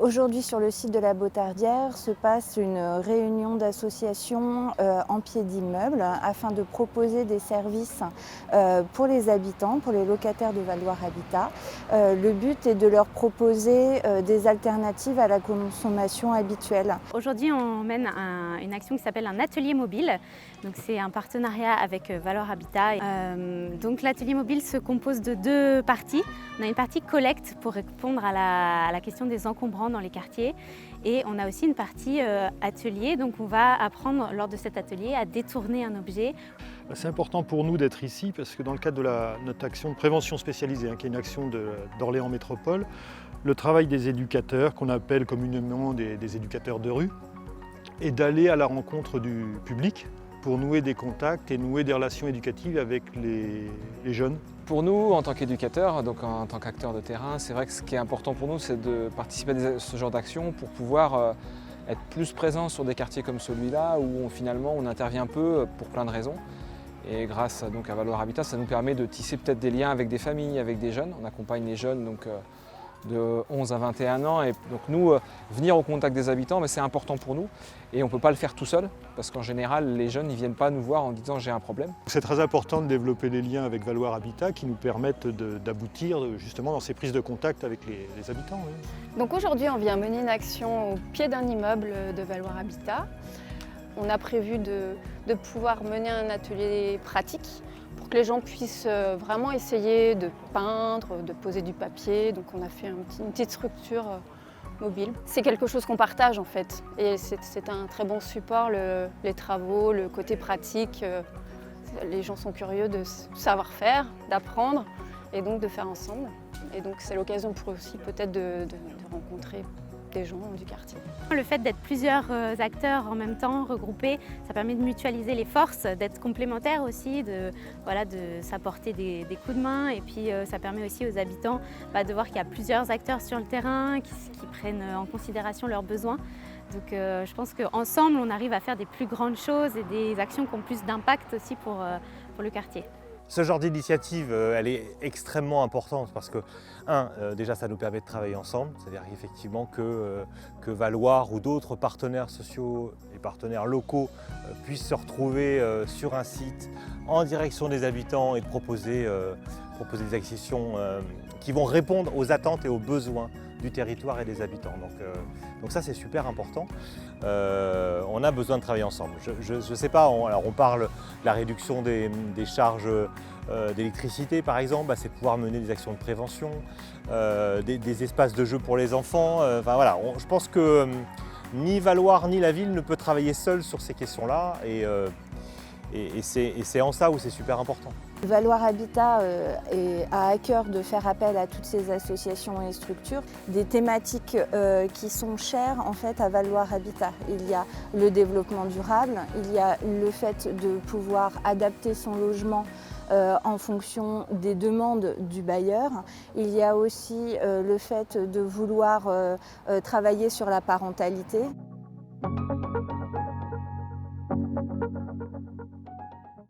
Aujourd'hui, sur le site de la Botardière se passe une réunion d'associations en pied d'immeuble afin de proposer des services pour les habitants, pour les locataires de Val-Loire Habitat. Le but est de leur proposer des alternatives à la consommation habituelle. Aujourd'hui, on mène une action qui s'appelle un atelier mobile. Donc, c'est un partenariat avec Val-Loire Habitat. Donc, l'atelier mobile se compose de deux parties. On a une partie collecte pour répondre à la question des encombrants dans les quartiers. Et on a aussi une partie atelier. Donc, on va apprendre lors de cet atelier à détourner un objet. C'est important pour nous d'être ici parce que dans le cadre de notre action de prévention spécialisée, qui est une action d'Orléans Métropole, le travail des éducateurs, qu'on appelle communément des éducateurs de rue, est d'aller à la rencontre du public pour nouer des contacts et nouer des relations éducatives avec les jeunes. Pour nous, en tant qu'éducateurs, donc en tant qu'acteurs de terrain, c'est vrai que ce qui est important pour nous, c'est de participer à ce genre d'action pour pouvoir être plus présents sur des quartiers comme celui-là où finalement on intervient peu pour plein de raisons. Et grâce donc, à Val-Loire Habitat, ça nous permet de tisser peut-être des liens avec des familles, avec des jeunes. On accompagne les jeunes donc, de 11 à 21 ans. Et donc nous, venir au contact des habitants, c'est important pour nous. Et on ne peut pas le faire tout seul, parce qu'en général, les jeunes ne viennent pas nous voir en disant « j'ai un problème ». C'est très important de développer les liens avec Val-Loire Habitat qui nous permettent d'aboutir justement dans ces prises de contact avec les habitants. Oui. Donc aujourd'hui, on vient mener une action au pied d'un immeuble de Val-Loire Habitat. On a prévu de pouvoir mener un atelier pratique pour que les gens puissent vraiment essayer de peindre, de poser du papier. Donc on a fait une petite structure mobile. C'est quelque chose qu'on partage en fait et c'est un très bon support, les travaux, le côté pratique. Les gens sont curieux de savoir faire, d'apprendre et donc de faire ensemble. Et donc c'est l'occasion pour eux aussi peut-être de rencontrer des gens du quartier. Le fait d'être plusieurs acteurs en même temps, regroupés, ça permet de mutualiser les forces, d'être complémentaires aussi, de s'apporter des coups de main et puis ça permet aussi aux habitants de voir qu'il y a plusieurs acteurs sur le terrain qui prennent en considération leurs besoins. Donc je pense qu'ensemble on arrive à faire des plus grandes choses et des actions qui ont plus d'impact aussi pour le quartier. Ce genre d'initiative, elle est extrêmement importante parce que, déjà ça nous permet de travailler ensemble, c'est-à-dire effectivement que Val-Loire ou d'autres partenaires sociaux et partenaires locaux puissent se retrouver sur un site en direction des habitants et de proposer des actions qui vont répondre aux attentes et aux besoins du territoire et des habitants. Donc ça c'est super important. On a besoin de travailler ensemble. Je ne sais pas, on parle de la réduction des charges d'électricité par exemple, c'est pouvoir mener des actions de prévention, des espaces de jeu pour les enfants. Voilà, je pense que ni Val-Loire ni la ville ne peut travailler seul sur ces questions-là et c'est en ça où c'est super important. Val-Loire Habitat a à cœur de faire appel à toutes ces associations et structures, des thématiques qui sont chères en fait à Val-Loire Habitat. Il y a le développement durable, il y a le fait de pouvoir adapter son logement en fonction des demandes du bailleur. Il y a aussi le fait de vouloir travailler sur la parentalité.